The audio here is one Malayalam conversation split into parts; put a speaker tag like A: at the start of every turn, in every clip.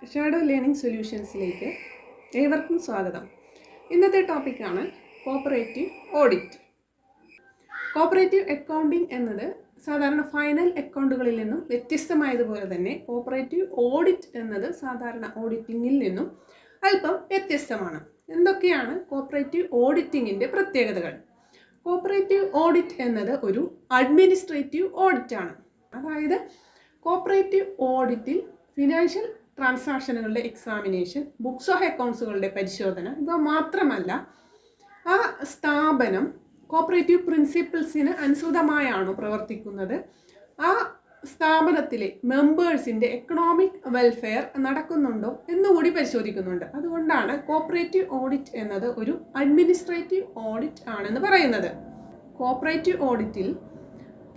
A: ഷാഡോ ലേണിംഗ് സൊല്യൂഷൻസിലേക്ക് ഏവർക്കും സ്വാഗതം. ഇന്നത്തെ ടോപ്പിക്കാണ് കോപ്പറേറ്റീവ് ഓഡിറ്റ്. കോപ്പറേറ്റീവ് അക്കൗണ്ടിംഗ് എന്നത് സാധാരണ ഫൈനൽ അക്കൗണ്ടുകളിൽ നിന്നും വ്യത്യസ്തമായതുപോലെ തന്നെ കോപ്പറേറ്റീവ് ഓഡിറ്റ് എന്നത് സാധാരണ ഓഡിറ്റിങ്ങിൽ നിന്നും അല്പം വ്യത്യസ്തമാണ്. എന്തൊക്കെയാണ് കോപ്പറേറ്റീവ് ഓഡിറ്റിങ്ങിൻ്റെ പ്രത്യേകതകൾ? കോപ്പറേറ്റീവ് ഓഡിറ്റ് എന്നത് ഒരു അഡ്മിനിസ്ട്രേറ്റീവ് ഓഡിറ്റാണ്. അതായത് കോപ്പറേറ്റീവ് ഓഡിറ്റിൽ ഫിനാൻഷ്യൽ ട്രാൻസാക്ഷനുകളുടെ എക്സാമിനേഷൻ, ബുക്സ് ഓഫ് അക്കൗണ്ട്സുകളുടെ പരിശോധന ഇവ മാത്രമല്ല, ആ സ്ഥാപനം കോപ്പറേറ്റീവ് പ്രിൻസിപ്പിൾസിന് അനുസൃതമായാണോ പ്രവർത്തിക്കുന്നത്, ആ സ്ഥാപനത്തിലെ മെമ്പേഴ്സിൻ്റെ എക്കണോമിക് വെൽഫെയർ നടക്കുന്നുണ്ടോ എന്നുകൂടി പരിശോധിക്കുന്നുണ്ട്. അതുകൊണ്ടാണ് കോപ്പറേറ്റീവ് ഓഡിറ്റ് എന്നത് ഒരു അഡ്മിനിസ്ട്രേറ്റീവ് ഓഡിറ്റ് ആണെന്ന് പറയുന്നത്. കോപ്പറേറ്റീവ് ഓഡിറ്റിൽ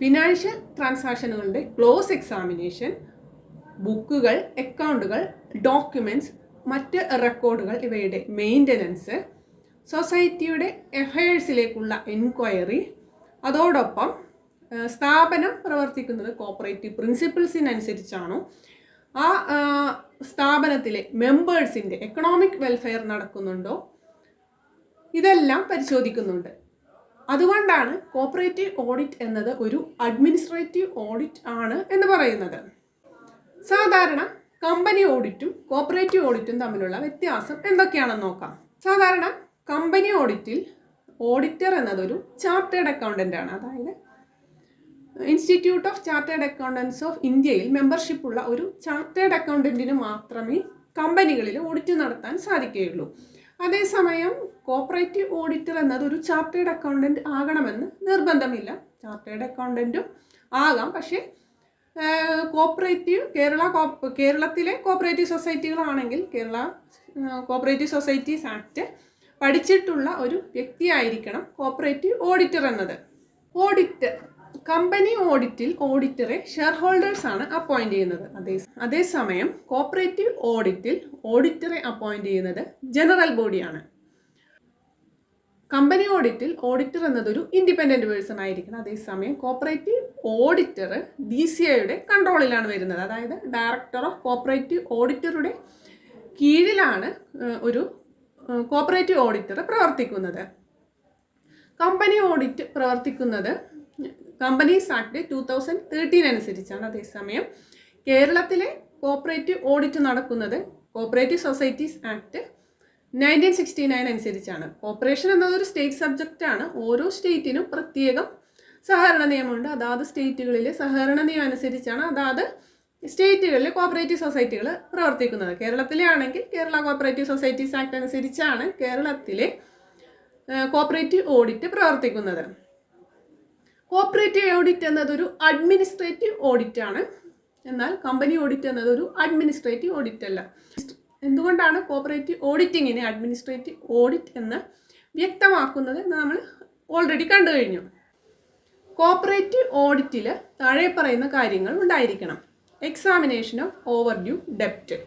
A: ഫിനാൻഷ്യൽ ട്രാൻസാക്ഷനുകളുടെ ക്ലോസ് എക്സാമിനേഷൻ, ബുക്കുകൾ, അക്കൗണ്ടുകൾ, ഡോക്യുമെൻറ്റ്സ്, മറ്റ് റെക്കോർഡുകൾ ഇവയുടെ മെയിൻ്റനൻസ്, സൊസൈറ്റിയുടെ എഫയേഴ്സിലേക്കുള്ള എൻക്വയറി, അതോടൊപ്പം സ്ഥാപനം പ്രവർത്തിക്കുന്നത് കോപ്പറേറ്റീവ് പ്രിൻസിപ്പിൾസിനനുസരിച്ചാണോ, ആ സ്ഥാപനത്തിലെ മെമ്പേഴ്സിൻ്റെ എക്കണോമിക് വെൽഫെയർ നടക്കുന്നുണ്ടോ, ഇതെല്ലാം പരിശോധിക്കുന്നുണ്ട്. അതുകൊണ്ടാണ് കോപ്പറേറ്റീവ് ഓഡിറ്റ് എന്നത് ഒരു അഡ്മിനിസ്ട്രേറ്റീവ് ഓഡിറ്റ് ആണ് എന്ന് പറയുന്നത്. സാധാരണ കമ്പനി ഓഡിറ്റും കോപ്പറേറ്റീവ് ഓഡിറ്റും തമ്മിലുള്ള വ്യത്യാസം എന്തൊക്കെയാണെന്ന് നോക്കാം. സാധാരണ കമ്പനി ഓഡിറ്റിൽ ഓഡിറ്റർ എന്നതൊരു ചാർട്ടേഡ് അക്കൗണ്ടൻ്റ് ആണ്. അതായത് institute of chartered accountants of ഇന്ത്യയിൽ മെമ്പർഷിപ്പ് ഉള്ള ഒരു ചാർട്ടേഡ് അക്കൗണ്ടൻറ്റിന് മാത്രമേ കമ്പനികളിൽ ഓഡിറ്റ് നടത്താൻ സാധിക്കുകയുള്ളൂ. അതേസമയം കോപ്പറേറ്റീവ് ഓഡിറ്റർ എന്നതൊരു ചാർട്ടേഡ് അക്കൗണ്ടൻറ്റ് ആകണമെന്ന് നിർബന്ധമില്ല. ചാർട്ടേഡ് അക്കൗണ്ടൻറ്റും ആകാം, പക്ഷേ കേരളത്തിലെ കോപ്പറേറ്റീവ് സൊസൈറ്റികളാണെങ്കിൽ കേരള കോപ്പറേറ്റീവ് സൊസൈറ്റീസ് ആക്ട് പഠിച്ചിട്ടുള്ള ഒരു വ്യക്തിയായിരിക്കണം കോപ്പറേറ്റീവ് ഓഡിറ്റർ എന്നത്. കമ്പനി ഓഡിറ്റിൽ ഓഡിറ്ററെ ഷെയർ ഹോൾഡേഴ്സ് ആണ് അപ്പോയിന്റ് ചെയ്യുന്നത്. അതേസമയം കോപ്പറേറ്റീവ് ഓഡിറ്റിൽ ഓഡിറ്ററെ അപ്പോയിന്റ് ചെയ്യുന്നത് ജനറൽ ബോഡിയാണ്. കമ്പനി ഓഡിറ്റിൽ ഓഡിറ്റർ എന്നതൊരു ഇൻഡിപെൻഡൻറ്റ് പേഴ്സൺ ആയിരിക്കണം. അതേസമയം കോപ്പറേറ്റീവ് ഓഡിറ്റർ DCIയുടെ കൺട്രോളിലാണ് വരുന്നത്. അതായത് ഡയറക്ടർ ഓഫ് കോപ്പറേറ്റീവ് ഓഡിറ്ററുടെ കീഴിലാണ് ഒരു കോപ്പറേറ്റീവ് ഓഡിറ്റർ പ്രവർത്തിക്കുന്നത്. കമ്പനി ഓഡിറ്റ് പ്രവർത്തിക്കുന്നത് കമ്പനീസ് ആക്ട് 2013 അനുസരിച്ചാണ്. അതേസമയം കേരളത്തിലെ കോപ്പറേറ്റീവ് ഓഡിറ്റ് നടക്കുന്നത് കോപ്പറേറ്റീവ് സൊസൈറ്റീസ് ആക്ട് 1969 അനുസരിച്ചാണ്. കോർപ്പറേഷൻ എന്നതൊരു സ്റ്റേറ്റ് സബ്ജക്റ്റാണ്. ഓരോ സ്റ്റേറ്റിനും പ്രത്യേകം സഹകരണ നിയമമുണ്ട്. അതാത് സ്റ്റേറ്റുകളിലെ സഹകരണ നിയമം അനുസരിച്ചാണ് അതാത് സ്റ്റേറ്റുകളിലെ കോപ്പറേറ്റീവ് സൊസൈറ്റികൾ പ്രവർത്തിക്കുന്നത്. കേരളത്തിലെ ആണെങ്കിൽ കേരള കോപ്പറേറ്റീവ് സൊസൈറ്റീസ് ആക്ട് അനുസരിച്ചാണ് കേരളത്തിലെ കോപ്പറേറ്റീവ് ഓഡിറ്റ് പ്രവർത്തിക്കുന്നത്. കോപ്പറേറ്റീവ് ഓഡിറ്റ് എന്നതൊരു അഡ്മിനിസ്ട്രേറ്റീവ് ഓഡിറ്റ് ആണ്. എന്നാൽ കമ്പനി ഓഡിറ്റ് എന്നതൊരു അഡ്മിനിസ്ട്രേറ്റീവ് ഓഡിറ്റ് അല്ല. എന്തുകൊണ്ടാണ് കോപ്പറേറ്റീവ് ഓഡിറ്റിങ്ങിനെ അഡ്മിനിസ്ട്രേറ്റീവ് ഓഡിറ്റ് എന്ന് വ്യക്തമാക്കുന്നത് എന്ന് നമ്മൾ ഓൾറെഡി കണ്ടു കഴിഞ്ഞു. കോപ്പറേറ്റീവ് ഓഡിറ്റിൽ താഴെ പറയുന്ന കാര്യങ്ങൾ ഉണ്ടായിരിക്കണം. എക്സാമിനേഷൻ ഓഫ് ഓവർഡ്യൂ ഡെപ്റ്റ്.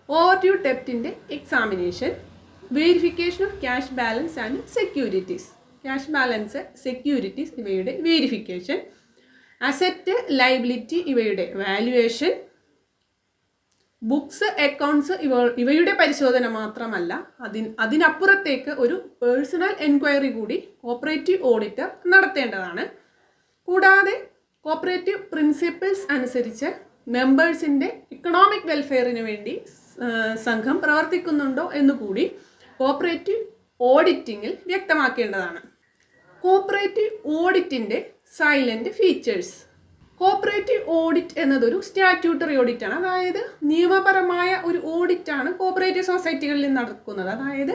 A: ഓവർഡ്യൂ ഡെപ്റ്റിൻ്റെ examination, verification of cash balance and securities. Cash balance, securities ഇവയുടെ വെരിഫിക്കേഷൻ, അസറ്റ് ലയബിലിറ്റി ഇവയുടെ വാല്യുവേഷൻ, ബുക്സ്, അക്കൗണ്ട്സ് ഇവയുടെ പരിശോധന മാത്രമല്ല, അതിനപ്പുറത്തേക്ക് ഒരു പേഴ്സണൽ എൻക്വയറി കൂടി കോപ്പറേറ്റീവ് ഓഡിറ്റർ നടത്തേണ്ടതാണ്. കൂടാതെ കോപ്പറേറ്റീവ് പ്രിൻസിപ്പിൾസ് അനുസരിച്ച് മെമ്പേഴ്സിൻ്റെ എക്കണോമിക് വെൽഫെയറിന് വേണ്ടി സംഘം പ്രവർത്തിക്കുന്നുണ്ടോ എന്നുകൂടി കോപ്പറേറ്റീവ് ഓഡിറ്റിങ്ങിൽ വ്യക്തമാക്കേണ്ടതാണ്. കോപ്പറേറ്റീവ് ഓഡിറ്റിൻ്റെ സൈലൻറ്റ് ഫീച്ചേഴ്സ്. കോപ്പറേറ്റീവ് ഓഡിറ്റ് എന്നതൊരു സ്റ്റാറ്റ്യൂട്ടറി ഓഡിറ്റാണ്. അതായത് നിയമപരമായ ഒരു ഓഡിറ്റാണ് കോപ്പറേറ്റീവ് സൊസൈറ്റികളിൽ നടക്കുന്നത്. അതായത്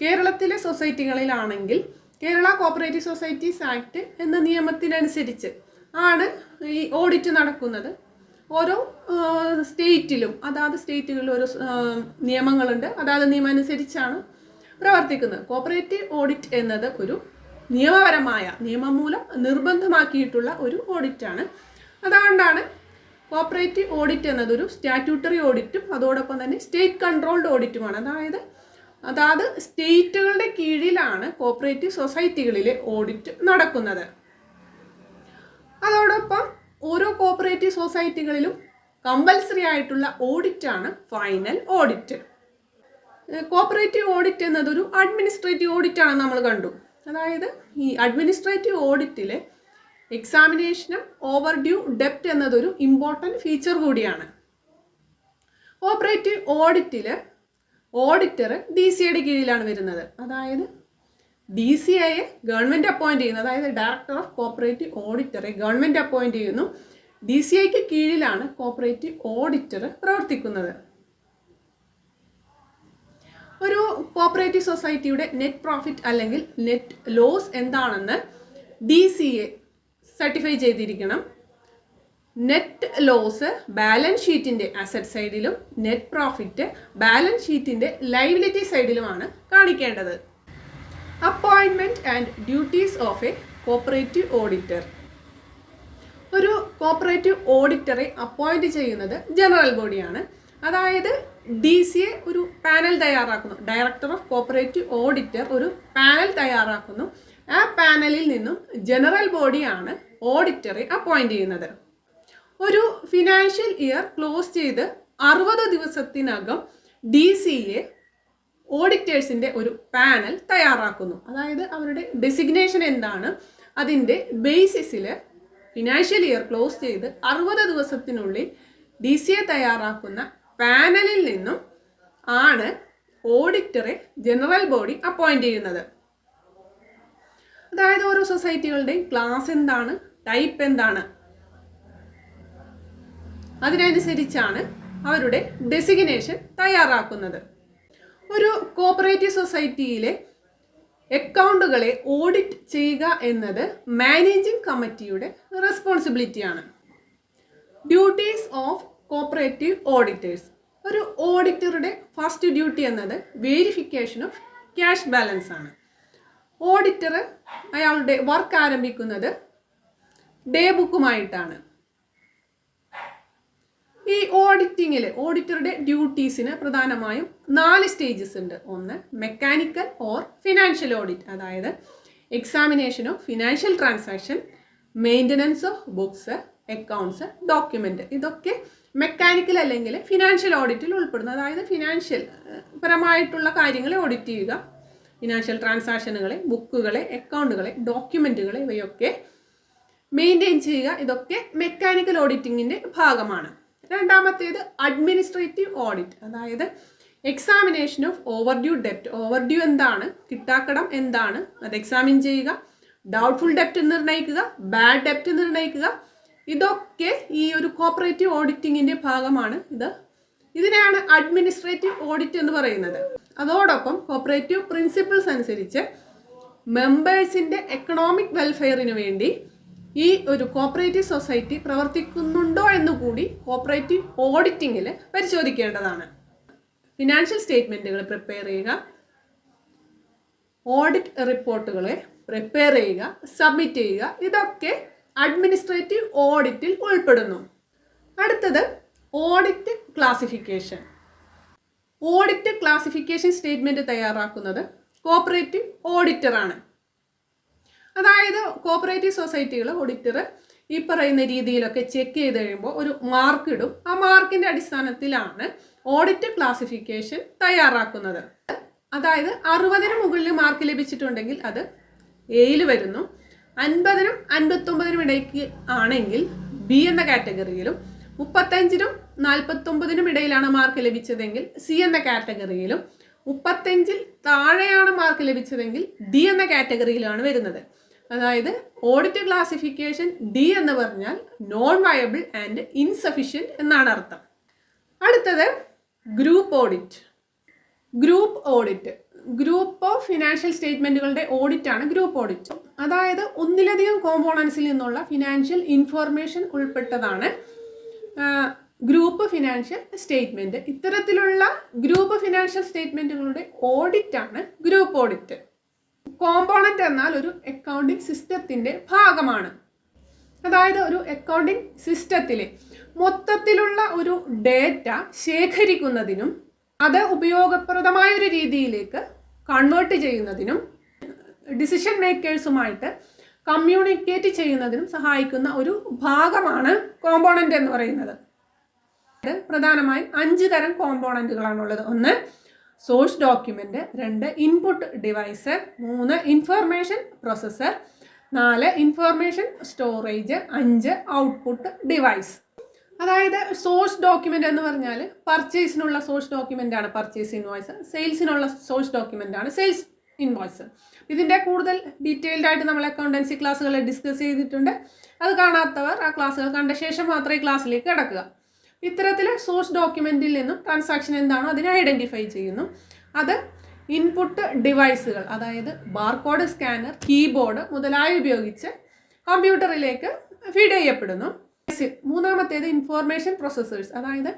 A: കേരളത്തിലെ സൊസൈറ്റികളിലാണെങ്കിൽ കേരള കോപ്പറേറ്റീവ് സൊസൈറ്റീസ് ആക്ട് എന്ന നിയമത്തിനനുസരിച്ച് ആണ് ഈ ഓഡിറ്റ് നടക്കുന്നത്. ഓരോ സ്റ്റേറ്റിലും അതാത് സ്റ്റേറ്റുകളിൽ ഓരോ നിയമങ്ങളുണ്ട്. അതാത് നിയമം അനുസരിച്ചാണ് പ്രവർത്തിക്കുന്നത്. കോപ്പറേറ്റീവ് ഓഡിറ്റ് എന്നത് ഒരു നിയമപരമായ, നിയമം മൂലം നിർബന്ധമാക്കിയിട്ടുള്ള ഒരു ഓഡിറ്റാണ്. അതുകൊണ്ടാണ് കോപ്പറേറ്റീവ് ഓഡിറ്റ് എന്നതൊരു സ്റ്റാറ്റ്യൂട്ടറി ഓഡിറ്റും അതോടൊപ്പം തന്നെ സ്റ്റേറ്റ് കൺട്രോൾഡ് ഓഡിറ്റുമാണ്. അതായത് സ്റ്റേറ്റുകളുടെ കീഴിലാണ് കോപ്പറേറ്റീവ് സൊസൈറ്റികളിലെ ഓഡിറ്റ് നടക്കുന്നത്. അതോടൊപ്പം ഓരോ കോപ്പറേറ്റീവ് സൊസൈറ്റികളിലും കമ്പൽസറി ആയിട്ടുള്ള ഓഡിറ്റാണ് ഫൈനൽ ഓഡിറ്റ്. കോപ്പറേറ്റീവ് ഓഡിറ്റ് എന്നതൊരു അഡ്മിനിസ്ട്രേറ്റീവ് ഓഡിറ്റ് ആണെന്ന് നമ്മൾ കണ്ടു. അതായത് ഈ അഡ്മിനിസ്ട്രേറ്റീവ് ഓഡിറ്റിൽ എക്സാമിനേഷനും ഓവർ ഡ്യൂ ഡെപ്റ്റ് എന്നതൊരു ഇമ്പോർട്ടൻറ്റ് ഫീച്ചർ കൂടിയാണ്. കോപ്പറേറ്റീവ് ഓഡിറ്റിൽ ഓഡിറ്റർ DCAയുടെ കീഴിലാണ് വരുന്നത്. അതായത് DCAയെ ഗവൺമെൻറ് അപ്പോയിൻറ്റ് ചെയ്യുന്നു. അതായത് ഡയറക്ടർ ഓഫ് കോപ്പറേറ്റീവ് ഓഡിറ്ററെ ഗവൺമെൻറ് അപ്പോയിൻറ്റ് ചെയ്യുന്നു. DCAയ്ക്ക് കീഴിലാണ് കോപ്പറേറ്റീവ് ഓഡിറ്റർ പ്രവർത്തിക്കുന്നത്. ഒരു കോപ്പറേറ്റീവ് സൊസൈറ്റിയുടെ നെറ്റ് പ്രോഫിറ്റ് അല്ലെങ്കിൽ നെറ്റ് ലോസ് എന്താണെന്ന് DCA സർട്ടിഫൈ ചെയ്തിരിക്കണം. നെറ്റ് ലോസ് ബാലൻസ് ഷീറ്റിൻ്റെ അസറ്റ് സൈഡിലും നെറ്റ് പ്രോഫിറ്റ് ബാലൻസ് ഷീറ്റിൻ്റെ ലയബിലിറ്റി സൈഡിലുമാണ് കാണിക്കേണ്ടത്. Appointment and duties of A cooperative auditor. ഒരു കോപ്പറേറ്റീവ് ഓഡിറ്ററെ അപ്പോയിൻറ്റ് ചെയ്യുന്നത് ജനറൽ ബോഡിയാണ്. അതായത് DCA ഒരു പാനൽ തയ്യാറാക്കുന്നു. ഡയറക്ടർ ഓഫ് കോപ്പറേറ്റീവ് ഓഡിറ്റർ ഒരു പാനൽ തയ്യാറാക്കുന്നു. ആ പാനലിൽ നിന്നും ജനറൽ ബോഡിയാണ് ഓഡിറ്ററെ അപ്പോയിൻറ്റ് ചെയ്യുന്നത്. ഒരു ഫിനാൻഷ്യൽ ഇയർ ക്ലോസ് ചെയ്ത് 60 ദിവസത്തിനകം DCA ഓഡിറ്റേഴ്സിൻ്റെ ഒരു പാനൽ തയ്യാറാക്കുന്നു. അതായത് അവരുടെ ഡെസിഗ്നേഷൻ എന്താണ്, അതിൻ്റെ ബേസിസിൽ ഫിനാൻഷ്യൽ ഇയർ ക്ലോസ് ചെയ്ത് 60 ദിവസത്തിനുള്ളിൽ DCA തയ്യാറാക്കുന്ന പാനലിൽ നിന്നും ആണ് ഓഡിറ്ററെ ജനറൽ ബോഡി അപ്പോയിൻറ്റ് ചെയ്യുന്നത്. അതായത് ഓരോ സൊസൈറ്റികളുടെയും ക്ലാസ് എന്താണ്, ടൈപ്പ് എന്താണ്, അതിനനുസരിച്ചാണ് അവരുടെ ഡെസിഗ്നേഷൻ തയ്യാറാക്കുന്നത്. ഒരു കോപ്പറേറ്റീവ് സൊസൈറ്റിയിലെ അക്കൗണ്ടുകളെ ഓഡിറ്റ് ചെയ്യുക എന്നത് മാനേജിംഗ് കമ്മിറ്റിയുടെ റെസ്പോൺസിബിലിറ്റിയാണ്. ഡ്യൂട്ടീസ് ഓഫ് കോപ്പറേറ്റീവ് ഓഡിറ്റേഴ്സ്. ഒരു ഓഡിറ്ററുടെ ഫസ്റ്റ് ഡ്യൂട്ടി എന്നത് വെരിഫിക്കേഷൻ ഓഫ് ക്യാഷ് ബാലൻസ് ആണ്. ഓഡിറ്റർ അയാളുടെ വർക്ക് ആരംഭിക്കുന്നത് ഡേ ബുക്കുമായിട്ടാണ്. ഈ ഓഡിറ്റിങ്ങിൽ ഓഡിറ്ററുടെ ഡ്യൂട്ടീസിന് പ്രധാനമായും 4 സ്റ്റേജസ് ഉണ്ട്. ഒന്ന് മെക്കാനിക്കൽ ഓർ ഫിനാൻഷ്യൽ ഓഡിറ്റ്, അതായത് examination of financial transaction, maintenance of books, accounts, document. ഇതൊക്കെ മെക്കാനിക്കൽ അല്ലെങ്കിൽ ഫിനാൻഷ്യൽ ഓഡിറ്റിൽ ഉൾപ്പെടുന്നു. അതായത് ഫിനാൻഷ്യൽ പരമായിട്ടുള്ള കാര്യങ്ങളെ ഓഡിറ്റ് ചെയ്യുക, ഫിനാൻഷ്യൽ ട്രാൻസാക്ഷനുകളെ, ബുക്കുകളെ, അക്കൗണ്ടുകളെ, ഡോക്യുമെൻറ്റുകളെ ഇവയൊക്കെ മെയിൻറ്റെയിൻ ചെയ്യുക. ഇതൊക്കെ മെക്കാനിക്കൽ ഓഡിറ്റിങ്ങിൻ്റെ ഭാഗമാണ്. രണ്ടാമത്തേത് അഡ്മിനിസ്ട്രേറ്റീവ് ഓഡിറ്റ്, അതായത് എക്സാമിനേഷൻ ഓഫ് ഓവർ ഡ്യൂ ഡെപ്റ്റ്. ഓവർ ഡ്യൂ എന്താണ്, കിട്ടാക്കടം എന്താണ്, അത് എക്സാമിൻ ചെയ്യുക. ഡൗട്ട്ഫുൾ ഡെപ്റ്റ് നിർണ്ണയിക്കുക, ബാഡ് ഡെപ്റ്റ് നിർണ്ണയിക്കുക. ഇതൊക്കെ ഈ ഒരു കോപ്പറേറ്റീവ് ഓഡിറ്റിങ്ങിൻ്റെ ഭാഗമാണ്. ഇതിനെയാണ് അഡ്മിനിസ്ട്രേറ്റീവ് ഓഡിറ്റ് എന്ന് പറയുന്നത്. അതോടൊപ്പം കോപ്പറേറ്റീവ് പ്രിൻസിപ്പിൾസ് അനുസരിച്ച് മെമ്പേഴ്സിൻ്റെ എക്കണോമിക് വെൽഫെയറിന് വേണ്ടി ഈ ഒരു കോപ്പറേറ്റീവ് സൊസൈറ്റി പ്രവർത്തിക്കുന്നുണ്ടോ എന്നുകൂടി കോപ്പറേറ്റീവ് ഓഡിറ്റിങ്ങിൽ പരിശോധിക്കേണ്ടതാണ്. ഫിനാൻഷ്യൽ സ്റ്റേറ്റ്മെൻറ്റുകൾ പ്രിപ്പയർ ചെയ്യുക, ഓഡിറ്റ് റിപ്പോർട്ടുകളെ പ്രിപ്പയർ ചെയ്യുക, സബ്മിറ്റ് ചെയ്യുക. ഇതൊക്കെ അഡ്മിനിസ്ട്രേറ്റീവ് ഓഡിറ്റിൽ ഉൾപ്പെടുന്നു. അടുത്തത് audit classification. Audit classification statement തയ്യാറാക്കുന്നത് കോപ്പറേറ്റീവ് ഓഡിറ്ററാണ്. അതായത് കോപ്പറേറ്റീവ് സൊസൈറ്റികൾ ഓഡിറ്റർ ഈ പറയുന്ന രീതിയിലൊക്കെ ചെക്ക് ചെയ്ത് കഴിയുമ്പോൾ ഒരു മാർക്ക് ഇടും. ആ മാർക്കിൻ്റെ അടിസ്ഥാനത്തിലാണ് ഓഡിറ്റ് ക്ലാസിഫിക്കേഷൻ തയ്യാറാക്കുന്നത്. അതായത് 60-ന് മുകളിൽ മാർക്ക് ലഭിച്ചിട്ടുണ്ടെങ്കിൽ അത് എയിൽ വരുന്നു. 50-നും 59-നും ഇടയ്ക്ക് ആണെങ്കിൽ ബി എന്ന കാറ്റഗറിയിലും, 35-നും 49-നും ഇടയിലാണ് മാർക്ക് ലഭിച്ചതെങ്കിൽ സി എന്ന കാറ്റഗറിയിലും, 35-ൽ താഴെയാണ് മാർക്ക് ലഭിച്ചതെങ്കിൽ ഡി എന്ന കാറ്റഗറിയിലാണ് വരുന്നത്. അതായത് ഓഡിറ്റ് ക്ലാസിഫിക്കേഷൻ ഡി എന്ന് പറഞ്ഞാൽ നോൺ വയബിൾ ആൻഡ് ഇൻസഫിഷ്യൻറ്റ് എന്നാണ് അർത്ഥം. അടുത്തത് group audit. Group audit group of financial സ്റ്റേറ്റ്മെൻറ്റുകളുടെ ഓഡിറ്റാണ് ഗ്രൂപ്പ് ഓഡിറ്റ്. അതായത് ഒന്നിലധികം കോമ്പോണൻസിൽ നിന്നുള്ള ഫിനാൻഷ്യൽ ഇൻഫോർമേഷൻ ഉൾപ്പെട്ടതാണ് ഗ്രൂപ്പ് ഫിനാൻഷ്യൽ സ്റ്റേറ്റ്മെൻറ്റ്. ഇത്തരത്തിലുള്ള ഗ്രൂപ്പ് ഫിനാൻഷ്യൽ സ്റ്റേറ്റ്മെൻറ്റുകളുടെ ഓഡിറ്റാണ് ഗ്രൂപ്പ് ഓഡിറ്റ്. കോമ്പോണൻ്റ് എന്നാൽ ഒരു അക്കൗണ്ടിങ് സിസ്റ്റത്തിൻ്റെ ഭാഗമാണ്. അതായത് ഒരു അക്കൗണ്ടിങ് സിസ്റ്റത്തിലെ മൊത്തത്തിലുള്ള ഒരു ഡേറ്റ ശേഖരിക്കുന്നതിനും അത് ഉപയോഗപ്രദമായ ഒരു രീതിയിലേക്ക് കൺവേർട്ട് ചെയ്യുന്നതിനും ഡിസിഷൻ മേക്കേഴ്സുമായിട്ട് കമ്മ്യൂണിക്കേറ്റ് ചെയ്യുന്നതിനും സഹായിക്കുന്ന ഒരു ഭാഗമാണ് കോമ്പോണൻ്റ് എന്ന് പറയുന്നത്. പ്രധാനമായും 5 തരം കോമ്പോണൻറ്റുകളാണുള്ളത്. 1 source document, 2 input device, 3 information processor, 4 information storage, 5 output device. അതായത് സോഴ്സ് ഡോക്യുമെൻ്റ് എന്ന് പറഞ്ഞാൽ പർച്ചേസിനുള്ള സോഴ്സ് ഡോക്യുമെൻ്റ് ആണ് പർച്ചേസ് ഇൻവോയ്സ്, സെയിൽസിനുള്ള സോഴ്സ് ഡോക്യുമെൻ്റ് ആണ് സെയിൽസ് ഇൻവോയ്സ്. ഇതിൻ്റെ കൂടുതൽ ഡീറ്റെയിൽഡ് ആയിട്ട് നമ്മൾ അക്കൗണ്ടൻസി ക്ലാസ്സുകളിൽ ഡിസ്കസ് ചെയ്തിട്ടുണ്ട്. അത് കാണാത്തവർ ആ ക്ലാസ്സുകൾ കണ്ട ശേഷം മാത്രമേ ക്ലാസ്സിലേക്ക് കിടക്കുക. ഇത്തരത്തിൽ സോഴ്സ് ഡോക്യുമെൻറ്റിൽ നിന്നും ട്രാൻസാക്ഷൻ എന്താണോ അതിനെ ഐഡൻറ്റിഫൈ ചെയ്യുന്നു. അത് ഇൻപുട്ട് ഡിവൈസുകൾ, അതായത് ബാർകോഡ് സ്കാനർ, കീബോർഡ് മുതലായ ഉപയോഗിച്ച് കമ്പ്യൂട്ടറിലേക്ക് ഫീഡ് ചെയ്യപ്പെടുന്നു. മൂന്നാമത്തേത് ഇൻഫോർമേഷൻ പ്രോസസ്സേഴ്സ്, അതായത്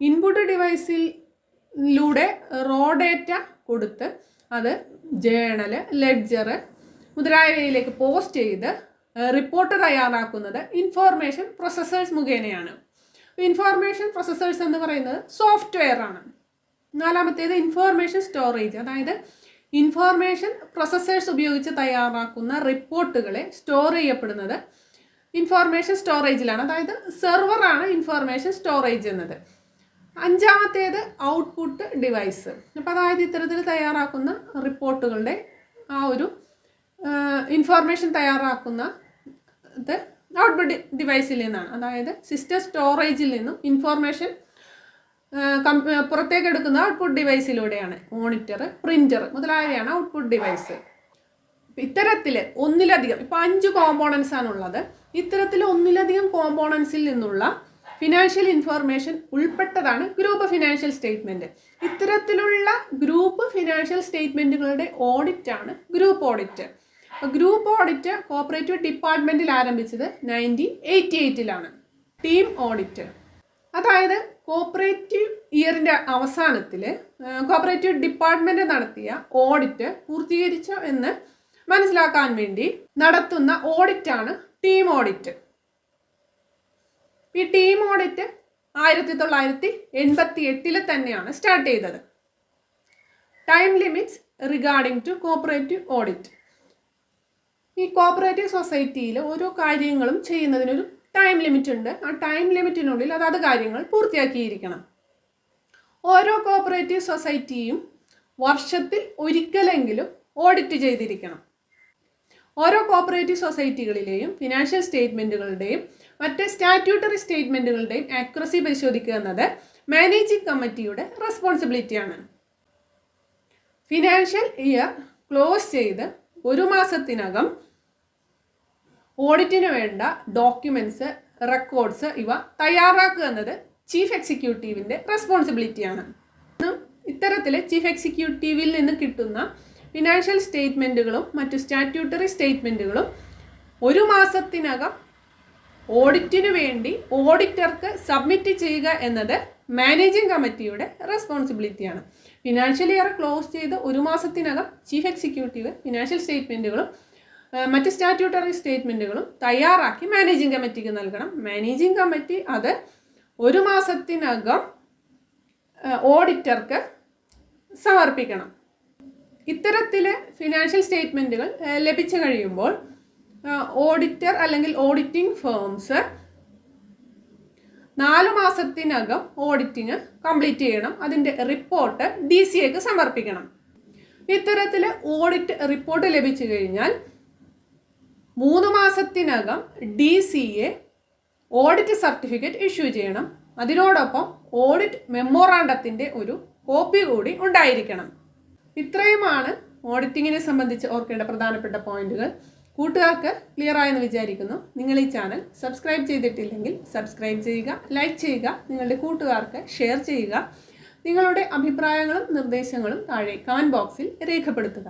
A: ഇൻപുട്ട് ഡിവൈസിലൂടെ റോ ഡേറ്റ കൊടുത്ത് അത് ജേണൽ, ലെഡ്ജർ മുതലായവയിലേക്ക് പോസ്റ്റ് ചെയ്ത് റിപ്പോർട്ട് തയ്യാറാക്കുന്നത് ഇൻഫോർമേഷൻ പ്രോസസ്സേഴ്സ് മുഖേനയാണ്. ഇൻഫോർമേഷൻ പ്രോസസ്സേഴ്സ് എന്ന് പറയുന്നത് സോഫ്റ്റ്വെയർ ആണ്. നാലാമത്തേത് ഇൻഫോർമേഷൻ സ്റ്റോറേജ്, അതായത് ഇൻഫോർമേഷൻ പ്രോസസ്സേഴ്സ് ഉപയോഗിച്ച് തയ്യാറാക്കുന്ന റിപ്പോർട്ടുകളെ സ്റ്റോർ ചെയ്യപ്പെടുന്നത് ഇൻഫോർമേഷൻ സ്റ്റോറേജിലാണ്. അതായത് സെർവറാണ് ഇൻഫോർമേഷൻ സ്റ്റോറേജ് എന്നത്. അഞ്ചാമത്തേത് ഔട്ട്പുട്ട് ഡിവൈസ്. അപ്പോൾ അതായത് ഇത്തരത്തിൽ തയ്യാറാക്കുന്ന റിപ്പോർട്ടുകളുടെ ആ ഒരു ഇൻഫോർമേഷൻ തയ്യാറാക്കുന്ന ഇത് ഔട്ട്പുട്ട് ഡിവൈസിൽ നിന്നാണ്. അതായത് സിസ്റ്റം സ്റ്റോറേജിൽ നിന്നും ഇൻഫോർമേഷൻ പുറത്തേക്ക് എടുക്കുന്ന ഔട്ട്പുട്ട് ഡിവൈസിലൂടെയാണ്. മോണിറ്റർ, പ്രിൻ്റർ മുതലായവയാണ് ഔട്ട്പുട്ട് ഡിവൈസ്. ഇത്തരത്തിൽ ഒന്നിലധികം, ഇപ്പോൾ 5 കോമ്പോണൻസ് ആണുള്ളത്. ഇത്തരത്തിൽ ഒന്നിലധികം കോമ്പോണൻസിൽ നിന്നുള്ള ഫിനാൻഷ്യൽ ഇൻഫോർമേഷൻ ഉൾപ്പെട്ടതാണ് ഗ്രൂപ്പ് ഫിനാൻഷ്യൽ സ്റ്റേറ്റ്മെൻറ്റ്. ഇത്തരത്തിലുള്ള ഗ്രൂപ്പ് ഫിനാൻഷ്യൽ സ്റ്റേറ്റ്മെൻറ്റുകളുടെ ഓഡിറ്റാണ് group audit. Group audit cooperative ഡിപ്പാർട്ട്മെൻറ്റിൽ ആരംഭിച്ചത് 1988-ലാണ്. ടീം ഓഡിറ്റ്, അതായത് കോപ്പറേറ്റീവ് ഇയറിൻ്റെ അവസാനത്തിൽ കോപ്പറേറ്റീവ് ഡിപ്പാർട്ട്മെൻറ്റ് നടത്തിയ ഓഡിറ്റ് പൂർത്തീകരിച്ചോ എന്ന് മനസ്സിലാക്കാൻ വേണ്ടി നടത്തുന്ന ഓഡിറ്റാണ് ടീം ഓഡിറ്റ്. ഈ ടീം ഓഡിറ്റ് 1988 തന്നെയാണ് സ്റ്റാർട്ട് ചെയ്തത്. Time limits regarding to cooperative audit. ഈ കോപ്പറേറ്റീവ് സൊസൈറ്റിയിൽ ഓരോ കാര്യങ്ങളും ചെയ്യുന്നതിനൊരു ടൈം ലിമിറ്റ് ഉണ്ട്. ആ ടൈം ലിമിറ്റിനുള്ളിൽ അതാത് കാര്യങ്ങൾ പൂർത്തിയാക്കിയിരിക്കണം. ഓരോ കോപ്പറേറ്റീവ് സൊസൈറ്റിയും വർഷത്തിൽ ഒരിക്കലെങ്കിലും ഓഡിറ്റ് ചെയ്തിരിക്കണം. ഓരോ കോപ്പറേറ്റീവ് സൊസൈറ്റികളിലെയും ഫിനാൻഷ്യൽ സ്റ്റേറ്റ്മെൻറ്റുകളുടെയും മറ്റ് സ്റ്റാറ്റ്യൂട്ടറി സ്റ്റേറ്റ്മെൻറ്റുകളുടെയും ആക്യുറസി പരിശോധിക്കുക എന്നത് മാനേജിംഗ് കമ്മിറ്റിയുടെ റെസ്പോൺസിബിലിറ്റിയാണ്. ഫിനാൻഷ്യൽ ഇയർ ക്ലോസ് ചെയ്ത് 1 മാസത്തിനകം ഓഡിറ്റിന് വേണ്ട ഡോക്യുമെൻറ്റ്സ്, റെക്കോർഡ്സ് ഇവ തയ്യാറാക്കുക എന്നത് ചീഫ് എക്സിക്യൂട്ടീവിൻ്റെ റെസ്പോൺസിബിലിറ്റിയാണ്. ഇത്തരത്തിൽ ചീഫ് എക്സിക്യൂട്ടീവിൽ നിന്ന് കിട്ടുന്ന ഫിനാൻഷ്യൽ സ്റ്റേറ്റ്മെൻറ്റുകളും മറ്റു സ്റ്റാറ്റ്യൂട്ടറി സ്റ്റേറ്റ്മെൻറ്റുകളും 1 മാസത്തിനകം ഓഡിറ്റിനു വേണ്ടി ഓഡിറ്റർക്ക് സബ്മിറ്റ് ചെയ്യുക എന്നത് മാനേജിംഗ് കമ്മിറ്റിയുടെ റെസ്പോൺസിബിലിറ്റിയാണ്. ഫിനാൻഷ്യൽ ഇയർ ക്ലോസ് ചെയ്ത് 1 മാസത്തിനകം ചീഫ് എക്സിക്യൂട്ടീവ് ഫിനാൻഷ്യൽ സ്റ്റേറ്റ്മെൻറ്റുകളും മറ്റ് സ്റ്റാറ്റ്യൂട്ടറി സ്റ്റേറ്റ്മെൻറ്റുകളും തയ്യാറാക്കി മാനേജിംഗ് കമ്മിറ്റിക്ക് നൽകണം. മാനേജിംഗ് കമ്മിറ്റി അത് 1 മാസത്തിനകം ഓഡിറ്റർക്ക് സമർപ്പിക്കണം. ഇത്തരത്തിൽ ഫിനാൻഷ്യൽ സ്റ്റേറ്റ്മെൻറ്റുകൾ ലഭിച്ചു കഴിയുമ്പോൾ ഓഡിറ്റർ അല്ലെങ്കിൽ ഓഡിറ്റിംഗ് ഫേംസ് 4 മാസത്തിനകം ഓഡിറ്റിങ് കംപ്ലീറ്റ് ചെയ്യണം. അതിൻ്റെ റിപ്പോർട്ട് DCAക്ക് സമർപ്പിക്കണം. ഇത്തരത്തിൽ ഓഡിറ്റ് റിപ്പോർട്ട് ലഭിച്ചു കഴിഞ്ഞാൽ 3 മാസത്തിനകം DCA ഓഡിറ്റ് സർട്ടിഫിക്കറ്റ് ഇഷ്യൂ ചെയ്യണം. അതിനോടൊപ്പം ഓഡിറ്റ് മെമ്മോറാണ്ടത്തിൻ്റെ ഒരു കോപ്പി കൂടി ഉണ്ടായിരിക്കണം. ഇത്രയുമാണ് ഓഡിറ്റിങ്ങിനെ സംബന്ധിച്ച് ഓർക്കേണ്ട പ്രധാനപ്പെട്ട പോയിന്റുകൾ. കൂട്ടുകാർക്ക് ക്ലിയർ ആയെന്ന് വിചാരിക്കുന്നു. നിങ്ങൾ ഈ ചാനൽ സബ്സ്ക്രൈബ് ചെയ്തിട്ടില്ലെങ്കിൽ സബ്സ്ക്രൈബ് ചെയ്യുക, ലൈക്ക് ചെയ്യുക, നിങ്ങളുടെ കൂട്ടുകാർക്ക് ഷെയർ ചെയ്യുക. നിങ്ങളുടെ അഭിപ്രായങ്ങളും നിർദ്ദേശങ്ങളും താഴെ കമൻറ്റ് ബോക്സിൽ രേഖപ്പെടുത്തുക.